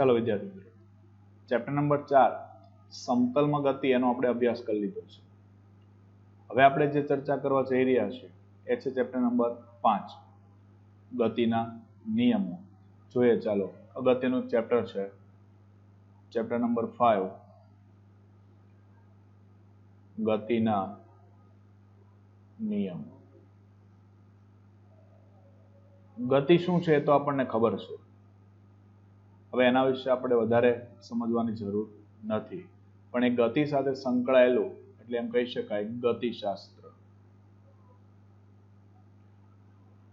ચાલો વિદ્યાર્થી મિત્રો, ચેપ્ટર નંબર 4 સમતલમાં ગતિ એનો આપણે અભ્યાસ કરી લીધો છે. હવે આપણે જે ચર્ચા કરવા જઈ રહ્યા છીએ એ છે ચેપ્ટર નંબર 5 ગતિના નિયમો. જોઈએ ચાલો, અગત્યનું ચેપ્ટર છે ચેપ્ટર નંબર 5 ગતિના નિયમો. ગતિ શું છે એ તો આપણને ખબર છે. હવે એના વિશે આપણે વધારે સમજવાની જરૂર નથી, પણ એ ગતિ સાથે સંકળાયેલું એટલે એમ કહી શકાય ગતિશાસ્ત્ર.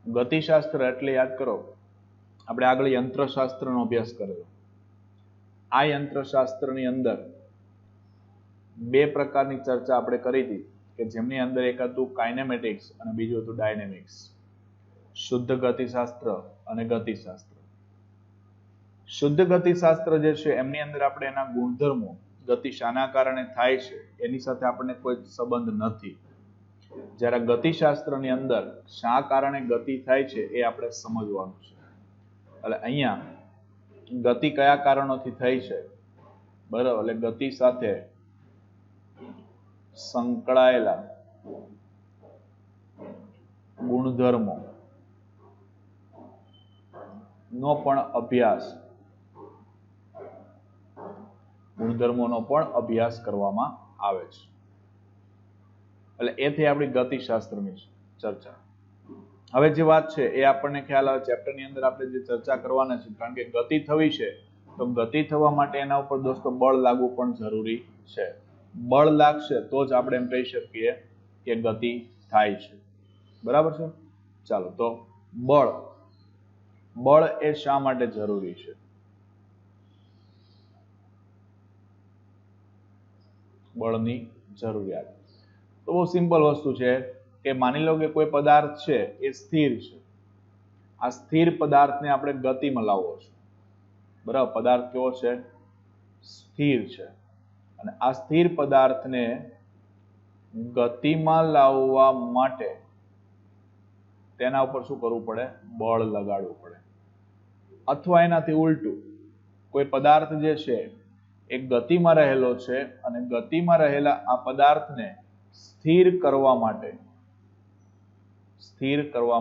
ગતિશાસ્ત્ર એટલે યાદ કરો, આપણે આગળ યંત્રશાસ્ત્રનો અભ્યાસ કરેલો. આ યંત્રશાસ્ત્રની અંદર બે પ્રકારની ચર્ચા આપણે કરી હતી કે જેમની અંદર એક હતું કાઇનેમેટિક્સ અને બીજું હતું ડાયનેમિક્સ. શુદ્ધ ગતિશાસ્ત્ર અને ગતિશાસ્ત્ર. શુદ્ધ ગતિશાસ્ત્ર જે છે એમની અંદર આપણે એના ગુણધર્મો, ગતિ શાના કારણે થાય છે એની સાથે આપણને કોઈ સંબંધ નથી. જ્યારે ગતિશાસ્ત્રની અંદર શા કારણે ગતિ થાય છે એ આપણે સમજવાનું છે. એટલે અહીંયા ગતિ કયા કારણોથી થઈ છે, બરાબર, એટલે ગતિ સાથે સંકળાયેલા ગુણધર્મો નો પણ અભ્યાસ, ગુણધર્મોનો પણ અભ્યાસ કરવામાં આવે છે. એટલે એ થઈ આપણી ગતિશાસ્ત્રની ચર્ચા. હવે જે વાત છે એ આપણને ખ્યાલ આવે, ચેપ્ટરની અંદર આપણે જે ચર્ચા કરવાના છે, કારણ કે ગતિ થવી છે તો ગતિ થવા માટે એના ઉપર દોસ્તો બળ લાગવું પણ જરૂરી છે. બળ લાગશે તો જ આપણે એમ કહી શકીએ કે ગતિ થાય છે. બરાબર છે? ચાલો, તો બળ એ શા માટે જરૂરી છે? બળની જરૂરિયાત તો બહુ સિમ્પલ વસ્તુ છે કે માની લો કે કોઈ પદાર્થ છે એ સ્થિર છે. આ સ્થિર પદાર્થને આપણે ગતિમાં લાવવો છે. બરાબર, પદાર્થ કેવો છે? સ્થિર છે. અને આ સ્થિર પદાર્થને ગતિમાં લાવવા માટે તેના ઉપર શું કરવું પડે? બળ લગાડવું પડે. અથવા એનાથી ઉલટું, કોઈ પદાર્થ જે છે એ ગતિમાં રહેલો છે અને ગતિમાં રહેલા આ પદાર્થને સ્થિર કરવા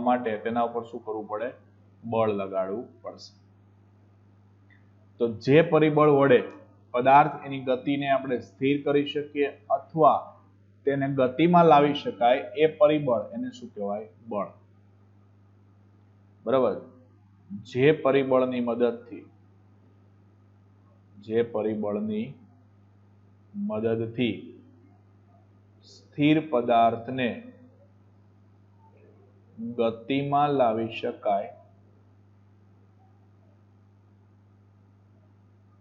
માટે તેના ઉપર શું કરવું પડે? બળ લગાડવું પડશે. તો જે પરિબળ વડે પદાર્થ એની ગતિને આપણે સ્થિર કરી શકીએ અથવા તેને ગતિમાં લાવી શકાય એ પરિબળ એને શું કહેવાય? બળ. બરાબર, જે પરિબળની મદદથી સ્થિર પદાર્થને ગતિમાં લાવી શકાય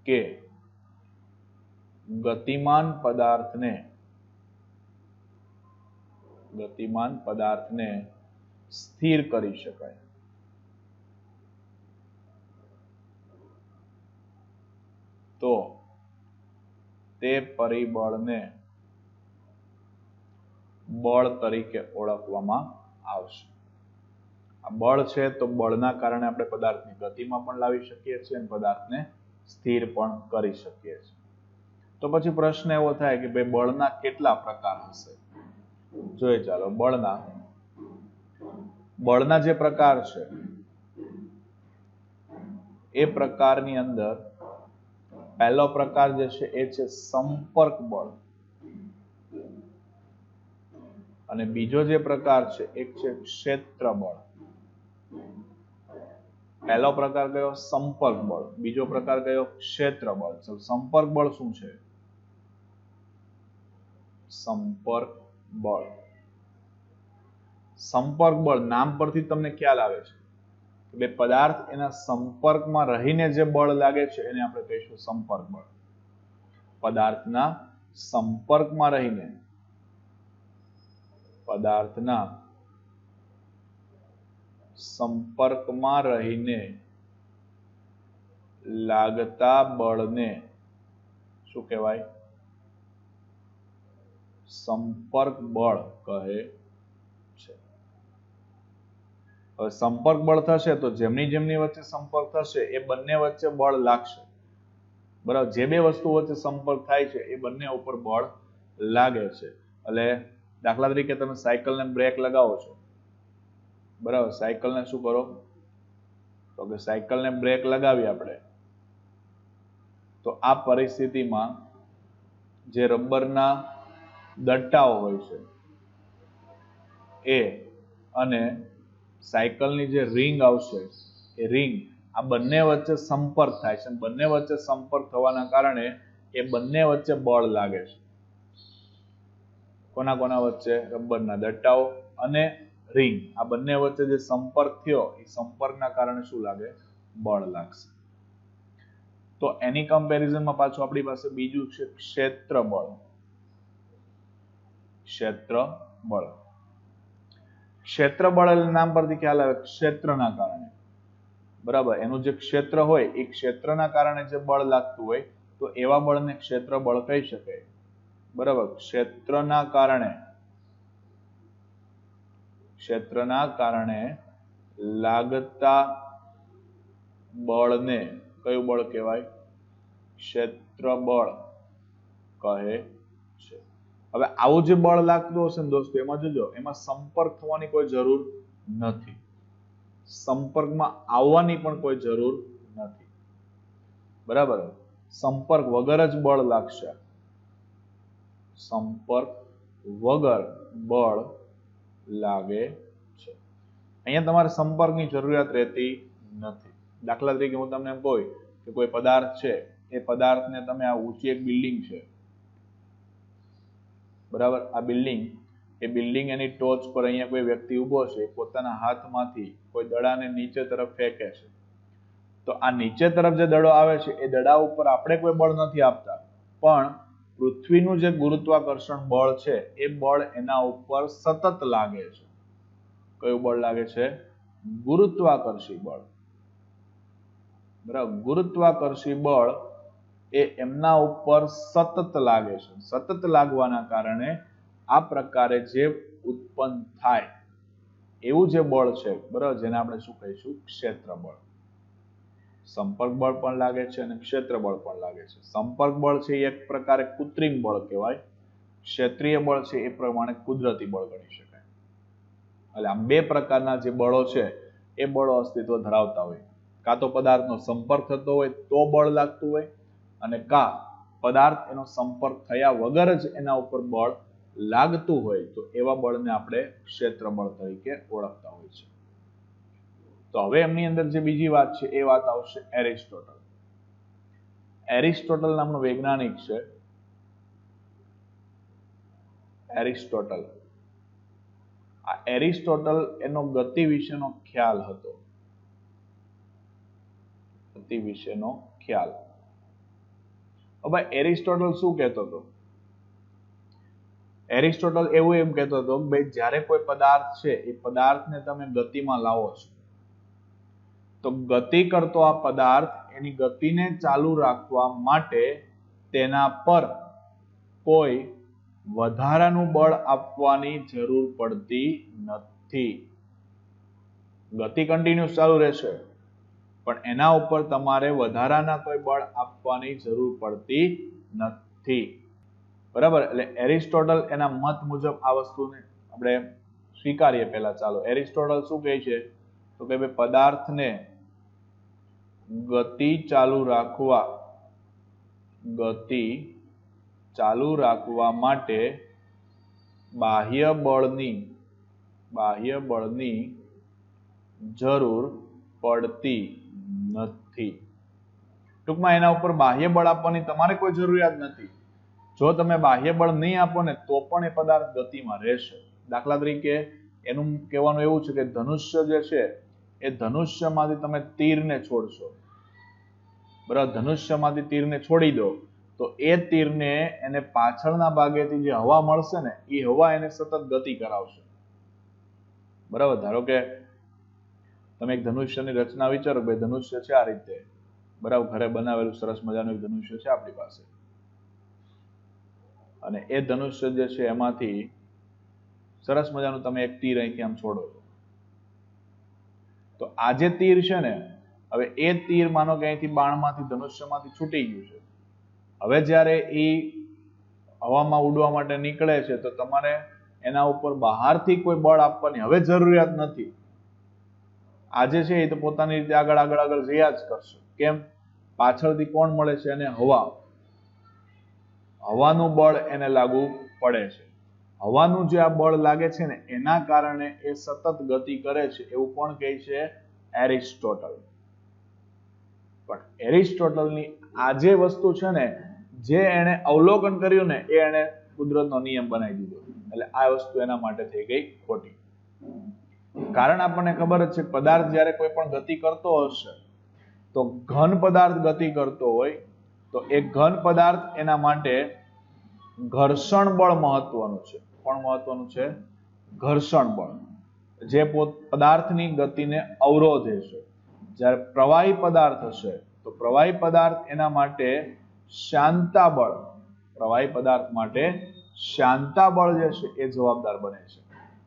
કે ગતિમાન પદાર્થને સ્થિર કરી શકાય, તો તે પરિબળને બળ તરીકે ઓળખવામાં આવશે. આ બળ છે તો બળના કારણે આપણે પદાર્થની ગતિમાં પણ લાવી શકીએ છીએ અને પદાર્થને સ્થિર પણ કરી શકીએ છીએ. તો પછી પ્રશ્ન એવો થાય કે ભાઈ બળના કેટલા પ્રકાર હશે? જોઈએ ચાલો, બળના જે પ્રકાર છે એ પ્રકારની અંદર પહેલો પ્રકાર જે છે એ છે સંપર્ક બળ. અને બીજો જે પ્રકાર છે એક છે ક્ષેત્ર બળ. પહેલો પ્રકાર કયો? સંપર્ક બળ. બીજો પ્રકાર કયો? ક્ષેત્ર બળ. સંપર્ક બળ શું છે? સંપર્ક બળ નામ પરથી તમને ખ્યાલ આવે છે કે પદાર્થ એના સંપર્કમાં રહીને જે બળ લાગે છે એને આપણે કહીશું સંપર્ક બળ. પદાર્થના સંપર્કમાં રહીને લાગતા બળને શું કહેવાય? સંપર્ક બળ કહે છે. હવે સંપર્ક બળ થશે તો જેમની વચ્ચે સંપર્ક થશે એ બંને વચ્ચે બળ લાગશે. બરાબર, જે બે વસ્તુ વચ્ચે સંપર્ક થાય છે એ બંને ઉપર બળ લાગે છે. એટલે દાખલા તરીકે તમે સાયકલને બ્રેક લગાવો છો, બરાબર, સાયકલને શું કરો તો કે સાયકલને બ્રેક લગાવી આપણે, તો આ પરિસ્થિતિમાં જે રબરના દટ્ટાઓ હોય છે એ અને સાયકલની જે રિંગ આવશે એ રિંગ, આ બંને વચ્ચે સંપર્ક થાય છે. બંને વચ્ચે સંપર્ક થવાના કારણે એ બંને વચ્ચે બળ લાગે છે. કોના કોના વચ્ચે? રબરના દટ્ટાઓ અને રિંગ, આ બંને વચ્ચે જે સંપર્ક થયો એ સંપર્કના કારણે શું લાગે? બળ લાગશે. તો એની કમ્પેરિઝનમાં પાછું આપણી પાસે બીજું છે ક્ષેત્રબળ. ક્ષેત્રબળ, ક્ષેત્રબળ નામ પરથી ખ્યાલ આવે ક્ષેત્રના કારણે, બરાબર, એનું જે ક્ષેત્ર હોય એ ક્ષેત્રના કારણે જે બળ લાગતું હોય તો એવા બળને ક્ષેત્રબળ કહી શકાય. બરાબર, ક્ષેત્રના કારણે લાગતા બળને કયું બળ કહેવાય? ક્ષેત્રબળ કહે છે. હવે આવું જે બળ લાગતું હશે ને દોસ્તો, એમાં જોજો, એમાં સંપર્ક થવાની કોઈ જરૂર નથી, સંપર્કમાં આવવાની પણ કોઈ જરૂર નથી. બરાબર, સંપર્ક વગર જ બળ લાગશે. સંપર્ક વગર બળ લાગે છે. અહીંયા તમારે સંપર્કની જરૂરિયાત રહેતી નથી. દાખલા તરીકે હું તમને એમ કહું કે કોઈ પદાર્થ છે, એ પદાર્થને તમે આ ઊંચી એક બિલ્ડિંગ છે, બરાબર, આ બિલ્ડિંગ, એ બિલ્ડિંગ એની ટોચ પર અહીંયા કોઈ વ્યક્તિ ઊભો છે, પોતાના હાથમાંથી કોઈ દડાને નીચે તરફ ફેંકે છે. તો આ નીચે તરફ જે દડો આવે છે એ દડા ઉપર આપણે કોઈ બળ નથી આપતા, પણ પૃથ્વીનું જે ગુરુત્વાકર્ષણ બળ છે એ બળ એના ઉપર સતત લાગે છે. કયું બળ લાગે છે? ગુરુત્વાકર્ષી બળ. બરાબર, ગુરુત્વાકર્ષી બળ એ એમના ઉપર સતત લાગે છે. સતત લાગવાના કારણે આ પ્રકારે જે ઉત્પન્ન થાય એવું જે બળ છે, બરાબર, જેને આપણે શું કહીશું? ક્ષેત્રબળ. સંપર્ક બળ પણ લાગે છે અને ક્ષેત્રબળ પણ લાગે છે. સંપર્ક બળ છે એ એક પ્રકારે કૃત્રિમ બળ કહેવાય, ક્ષેત્રીય બળ છે એ પ્રમાણે કુદરતી બળ ગણી શકાય. એટલે આ બે પ્રકારના જે બળો છે એ બળો અસ્તિત્વ ધરાવતા હોય. કાં તો પદાર્થનો સંપર્ક થતો હોય તો બળ લાગતું હોય, અને કા પદાર્થ એનો સંપર્ક થયા વગર જ એના ઉપર બળ લાગતું હોય તો એવા બળને આપણે ક્ષેત્રબળ તરીકે ઓળખતા હોય છે. તો હવે એમની અંદર જે બીજી વાત છે એ વાત આવશે એરિસ્ટોટલ. એરિસ્ટોટલ નામનો વૈજ્ઞાનિક છે, એરિસ્ટોટલ. આ એરિસ્ટોટલ એનો ગતિ વિશેનો ખ્યાલ હતો. ગતિ વિશેનો ખ્યાલ. હવે એરિસ્ટોટલ શું કહેતો હતો? એરિસ્ટોટલ એવું એમ કહેતો હતો કે ભાઈ જ્યારે કોઈ પદાર્થ છે એ પદાર્થને તમે ગતિમાં લાવો છો તો ગતિ કરતો આ પદાર્થ એની ગતિને ચાલુ રાખવા માટે તેના પર કોઈ વધારાનું બળ આપવાની જરૂર પડતી નથી. ગતિ કન્ટિન્યુઅસ ચાલુ રહેશે પણ એના ઉપર તમારે વધારાના કોઈ બળ આપવાની જરૂર પડતી નથી. બરાબર, એટલે એરિસ્ટોટલ એના મત મુજબ આ વસ્તુને આપણે સ્વીકારીએ. પહેલા ચાલો, એરિસ્ટોટલ શું કહે છે તો કે ભાઈ પદાર્થને ગતિ ચાલુ રાખવા માટે બાહ્ય બળની જરૂર પડતી નથી. ટૂંકમાં એના ઉપર બાહ્ય બળ આપવાની તમારે કોઈ જરૂરિયાત નથી. જો તમે બાહ્ય બળ નહીં આપો ને તો પણ એ પદાર્થ ગતિમાં રહેશે. દાખલા તરીકે એનું કહેવાનું એવું છે કે ધનુષ્ય જે છે એ ધનુષ્યમાંથી તમે તીરને છોડશો, બરાબર, ધનુષ્યમાંથી તીરને છોડી દો તો એ તીરને એને પાછળના ભાગેથી જે હવા મળશે ને એ હવા એને સતત ગતિ કરાવશે. બરાબર, ધારો કે તમે એક ધનુષ્યની રચના વિચારો, ભાઈ ધનુષ્ય છે આ રીતે, બરાબર, ઘરે બનાવેલું સરસ મજાનું એક ધનુષ્ય છે આપણી પાસે, અને એ ધનુષ્ય જે છે એમાંથી સરસ મજાનું તમે એક તીર અહીંથી આમ છોડો છો, તો આ જે તીર છે ને, હવે એ તીર માનો કે અહીંથી બાણમાંથી ધનુષ્યમાંથી છૂટી ગયું છે, હવે જ્યારે એ હવામાં ઉડવા માટે નીકળે છે તો તમારે એના ઉપર બહારથી કોઈ બળ આપવાની હવે જરૂરિયાત નથી. આજે છે એ તો પોતાની રીતે આગળ આગળ આગળ જયા જ કરશે. કેમ? પાછળથી કોણ મળે છે? એને હવા. હવાનું બળ એને લાગુ પડે છે. હવાનું જે આ બળ લાગે છે ને એના કારણે એ સતત ગતિ કરે છે એવું કોણ કહે છે? એરિસ્ટોટલ. પણ એરિસ્ટોટલની આ જે વસ્તુ છે ને જે એને અવલોકન કર્યું ને એ એને કુદરતનો નિયમ બનાવી દીધો. એટલે આ વસ્તુ એના માટે થઈ ગઈ ખોટી. કારણ આપણને ખબર જ છે પદાર્થ જ્યારે કોઈ પણ ગતિ કરતો હશે તો ઘન પદાર્થ ગતિ કરતો હોય તો એ ઘન પદાર્થ એના માટે ઘર્ષણ બળ મહત્વનું છે. પણ મહત્વનું છે ઘર્ષણ બળ, જે પદાર્થની ગતિને અવરોધે છે. જ્યારે પ્રવાહી પદાર્થ હશે તો પ્રવાહી પદાર્થ એના માટે શાંતા બળ, પ્રવાહી પદાર્થ માટે શાંતા બળ જે છે એ જવાબદાર બને છે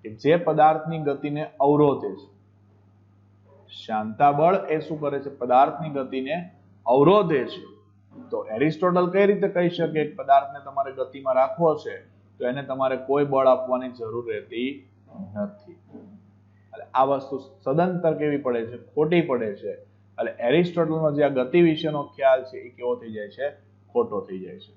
કે જે પદાર્થની ગતિને અવરોધે છે. શાંતા બળ એ શું કરે છે? પદાર્થની ગતિને અવરોધે છે. તો એરિસ્ટોટલ કઈ રીતે કહી શકે કે પદાર્થને તમારે ગતિમાં રાખવો છે તો એને તમારે કોઈ બળ આપવાની જરૂર રહેતી નથી. એટલે આ વસ્તુ સદંતર કેવી પડે છે? ખોટી પડે છે. એટલે એરિસ્ટોટલનો જે આ ગતિ વિશેનો ખ્યાલ છે એ કેવો થઈ જાય છે? ખોટો થઈ જાય છે.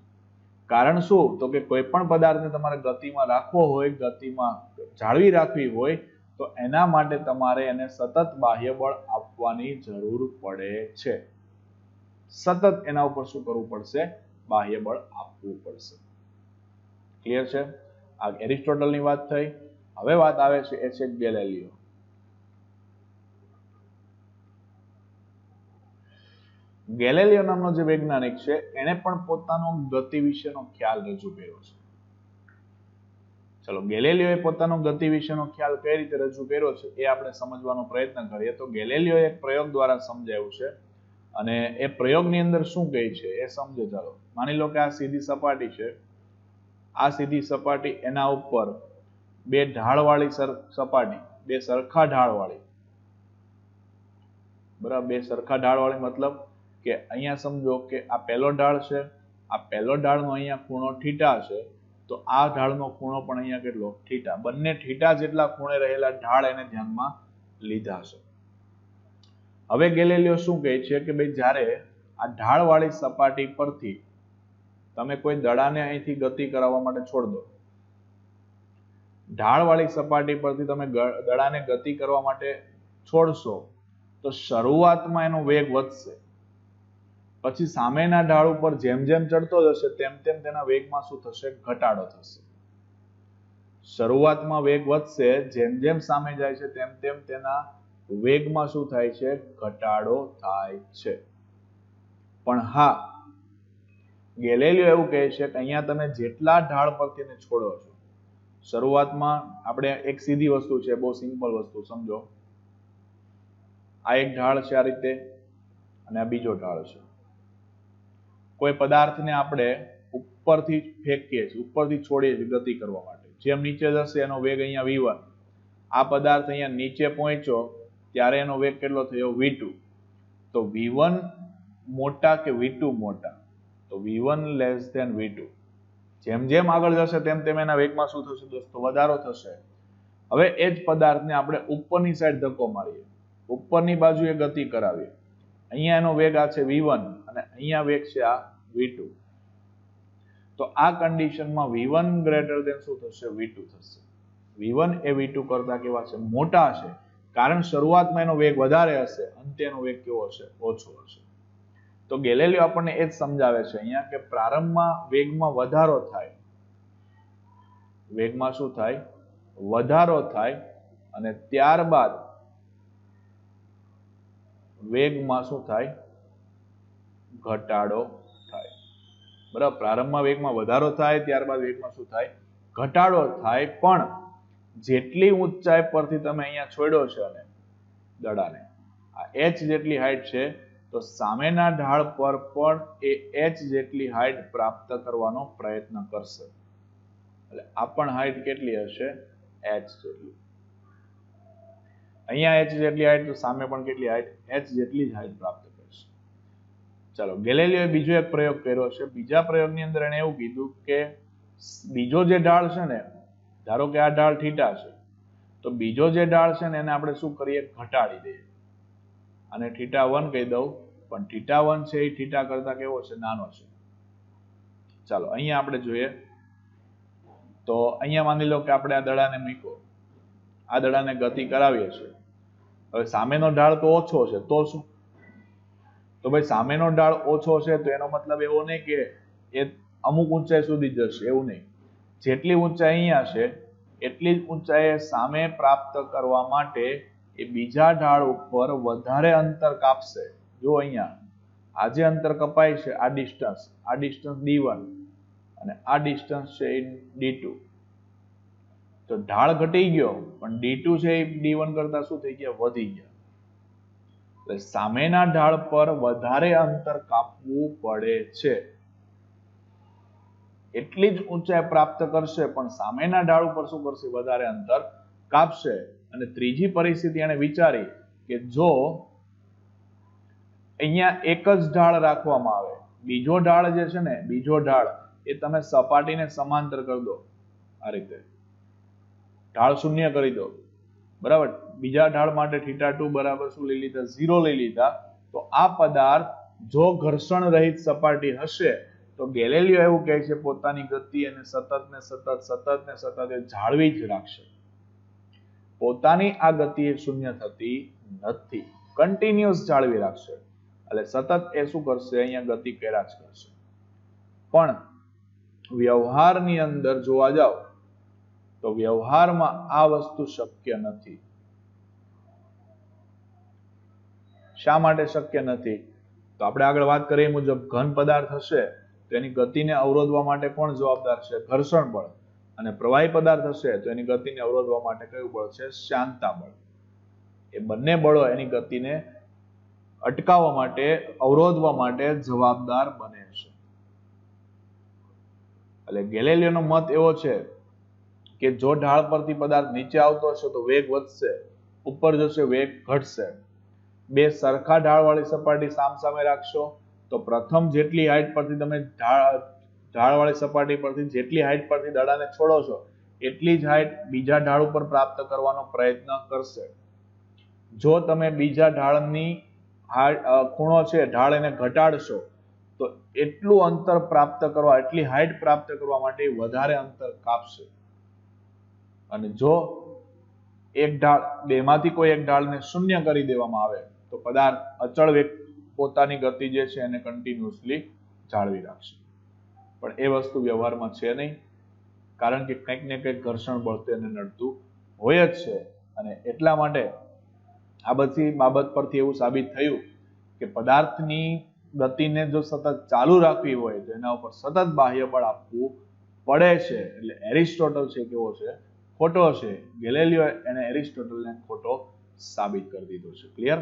કારણ શું? તો કે કોઈ પણ પદાર્થને તમારે ગતિમાં રાખવો હોય, ગતિમાં જાળવી રાખવી હોય તો એના માટે તમારે એને સતત બાહ્ય બળ આપવાની જરૂર પડે છે. સતત એના ઉપર શું કરવું પડશે? બાહ્ય બળ આપવું પડશે. ક્લિયર છે? આ એરિસ્ટોટલની વાત થઈ. હવે વાત આવે છે એ છે ગેલેલિયો. ગેલેલિયો નામનો જે વૈજ્ઞાનિક છે એને પણ પોતાનો ગતિ વિશેનો ખ્યાલ રજૂ કર્યો છે. ચલો, ગેલેલિયોએ પોતાનો ગતિ વિશેનો ખ્યાલ કઈ રીતે રજૂ કર્યો છે એ આપણે સમજવાનો પ્રયત્ન કરીએ. તો ગેલેલિયોએ એક પ્રયોગ દ્વારા સમજાવ્યું છે અને એ પ્રયોગની અંદર શું કહે છે એ સમજો. ચાલો, માની લો કે આ સીધી સપાટી છે. આ સીધી સપાટી, એના ઉપર બે ઢાળવાળી સપાટી, બે સરખા ઢાળવાળી, બરાબર, બે સરખા ઢાળવાળી મતલબ કે અહીંયા સમજો કે આ પહેલો ઢાળ છે, આ પહેલો ઢાળનો અહીંયા ખૂણો થીટા છે તો આ ઢાળનો ખૂણો પણ અહીંયા કેટલો? થીટા. બંને થીટા જેટલા ખૂણે રહેલા ઢાળ એને ધ્યાનમાં લીધા છે. હવે ગેલેલિયો શું કહે છે કે ભાઈ જ્યારે આ ઢાળવાળી સપાટી પરથી તમે કોઈ દડાને અહીંથી ગતિ કરાવવા માટે છોડ દો, ઢાળવાળી સપાટી પરથી તમે દડાને ગતિ કરવા માટે છોડશો તો શરૂઆતમાં એનો વેગ વધશે. પછી સામેના ઢાળ ઉપર જેમ જેમ ચડતો જશે તેમ તેમ તેના વેગમાં શું થશે? ઘટાડો થશે. શરૂઆતમાં વેગ વધશે, જેમ જેમ સામે જાય છે તેમ તેમ તેના વેગમાં શું થાય છે? ઘટાડો થાય છે. પણ હા, ગેલેલિયો એવું કહે છે કે અહીંયા તમે જેટલા ઢાળ પરથી એને છોડો છો, શરૂઆતમાં આપણે એક સીધી વસ્તુ છે, બહુ સિમ્પલ વસ્તુ સમજો. આ એક ઢાળ છે આ રીતે અને આ બીજો ઢાળ છે. કોઈ પદાર્થને આપણે ઉપરથી ફેંકીએ છીએ, ઉપરથી છોડીએ છીએ ગતિ કરવા માટે. જેમ નીચે જશે એનો વેગ અહીંયા v1. આ પદાર્થ અહીંયા નીચે પહોંચ્યો ત્યારે એનો વેગ કેટલો થયો? v2. તો v1 મોટા કે v2 મોટા? તો v1 લેસ ધેન v2. જેમ જેમ આગળ જશે તેમ તેમ એના વેગમાં શું થશે દોસ્તો? વધારો થશે. હવે એ જ પદાર્થને આપણે ઉપરની સાઈડ ધક્કો મારીએ, ઉપરની બાજુએ ગતિ કરાવીએ. અહીંયા એનો વેગ આ છે v1 અને અહીંયા વેગ છે આ v2. તો આ કન્ડિશનમાં v1 ગ્રેટર ધેન શું થશે? v2 થશે. v1 એ v2 કરતા કેવા છે? મોટા છે. કારણ શરૂઆતમાં એનો વેગ વધારે હશે, અંતે એનો વેગ કેવો હશે? ઓછો હશે. તો ગેલેલિયો આપણને એ જ સમજાવે છે અહીંયા કે પ્રારંભમાં વેગમાં વધારો થાય, વેગમાં શું થાય? વધારો થાય અને ત્યારબાદ વેગમાં શું થાય? ઘટાડો થાય. બરાબર, પ્રારંભમાં વેગમાં વધારો થાય, ત્યારબાદ વેગમાં શું થાય? ઘટાડો થાય. પણ જેટલી ઊંચાઈ પરથી તમે અહીંયા છોડ્યો છે અને દડાને, આ h જેટલી હાઈટ છે, તો સામેના ઢાળ પર પણ એ h જેટલી હાઈટ પ્રાપ્ત કરવાનો પ્રયત્ન કરશે. એટલે આ પણ હાઈટ કેટલી હશે? h જેટલી. અહીંયા h જેટલી હાઈટ, તો સામે પણ કેટલી હાઈટ? h જેટલી જ હાઈટ પ્રાપ્ત કરશે. ચાલો, ગેલેલિયોએ બીજો એક પ્રયોગ કર્યો છે. બીજા પ્રયોગની અંદર એને એવું કીધું કે બીજો જે ઢાળ છે ને, ધારો કે આ ઢાળ થીટા છે, તો બીજો જે ઢાળ છે ને એને આપણે શું કરીએ, ઘટાડી દઈએ. અને θ1 કહી દઉં, પણ θ1 છે એ θ કરતા કેવો છે, નાનો છે. ચાલો અહીંયા આપણે જોઈએ તો અહીંયા માની લો કે આપણે આ દડાને મૂક્યો, આ દડાને ગતિ કરાવીએ છીએ. હવે સામેનો ઢાળ તો ઓછો છે, તો શું? તો ભાઈ સામેનો ઢાળ ઓછો છે તો એનો મતલબ એવો નહીં કે એ અમુક ઊંચાઈ સુધી જશે, એવું નહીં. જેટલી ઊંચાઈ અહીંયા છે એટલી જ ઊંચાઈ સામે પ્રાપ્ત કરવા માટે એ બીજા ઢાળ ઉપર વધારે અંતર કાપશે. જો અહીંયા આ જે અંતર કપાય છે, આ ડિસ્ટન્સ d1 અને આ ડિસ્ટન્સ છે એ d2. તો ઢાળ ઘટી ગયો પણ d2 છે એ d1 કરતા શું થઈ ગયા, વધી ગયા. એટલે સામેના ઢાળ પર વધારે અંતર કાપવું પડે છે. એટલી જ ઊંચાઈ પ્રાપ્ત કરશે પણ સામેના ઢાળ ઉપર શું કરશે, વધારે અંતર કાપશે. અને ત્રીજી પરિસ્થિતિ એને વિચારી કે જો અહીંયા એક જ ઢાળ રાખવામાં આવે, બીજો ઢાળ જે છે ને, બીજો ઢાળ એ તમે સપાટીને સમાંતર કરી દો, આ રીતે ઢાળ શૂન્ય કરી દો, બરાબર. બીજા ઢાળ માટે θ2 બરાબર શું લઈ લીધા, 0 લઈ લીધા. તો આ પદાર્થ જો ઘર્ષણ રહિત સપાટી હશે તો ગેલેલિયો એવું કહે છે પોતાની ગતિ અને સતત એ જાળવી જ રાખશે. પોતાની આ ગતિ એ શૂન્ય થતી નથી, કન્ટિન્યુઅસ જાળવી રાખશે. એટલે સતત એ શું કરશે, અહીંયા ગતિ કર્યા જ કરશે. પણ વ્યવહારની અંદર જોવા જાવ તો વ્યવહારમાં આ વસ્તુ શક્ય નથી. શા માટે શક્ય નથી? તો આપણે આગળ વાત કરીએ મુજબ ઘન પદાર્થ હશે તો એની ગતિને અવરોધવા માટે કોણ જવાબદાર છે, ઘર્ષણ બળ. અને પ્રવાહી પદાર્થ હશે તો એની ગતિને અવરોધવા માટે કયું બળ છે, શ્યાનતા બળ. એ બંને બળો એની ગતિને અટકાવવા માટે, અવરોધવા માટે જવાબદાર બને છે. એટલે ગેલેલિયોનો મત એવો છે કે જો ઢાળ પરથી પદાર્થ નીચે આવતો હશે તો વેગ વધશે, ઉપર જશે વેગ ઘટશે. બે સરખા ઢાળવાળી સપાટી સામસામે રાખશો તો પ્રથમ જેટલી હાઈટ પરથી તમે ઢાળવાળી સપાટી પરથી જેટલી હાઈટ પરથી દડાને છોડો છો એટલી જ હાઈટ બીજા ઢાળ ઉપર પ્રાપ્ત કરવાનો પ્રયત્ન કરશે. જો તમે બીજા ઢાળની ખૂણો છે, ઢાળ એને ઘટાડશો તો એટલું અંતર પ્રાપ્ત કરવા, એટલી હાઈટ પ્રાપ્ત કરવા માટે વધારે અંતર કાપશે. અને જો એક ઢાળ, બેમાંથી કોઈ એક ઢાળને શૂન્ય કરી દેવામાં આવે તો પદાર્થ અચળ વેગ પોતાની ગતિ જે છે એને કન્ટિન્યુઅસલી જાળવી રાખશે. પણ એ વસ્તુ વ્યવહારમાં છે નહીં, કારણ કે કંઈક ને કંઈક ઘર્ષણ બળ તેને નડતું હોય જ છે. અને એટલા માટે આ બધી બાબત પરથી એવું સાબિત થયું કે પદાર્થની ગતિને જો સતત ચાલુ રાખવી હોય તો એના ઉપર સતત બાહ્ય બળ આપવું પડે છે. એટલે એરિસ્ટોટલ છે કેવો છે, ખોટો છે. ગેલેલિયો એને એરિસ્ટોટલને ખોટો સાબિત કરી દીધો છે. ક્લિયર?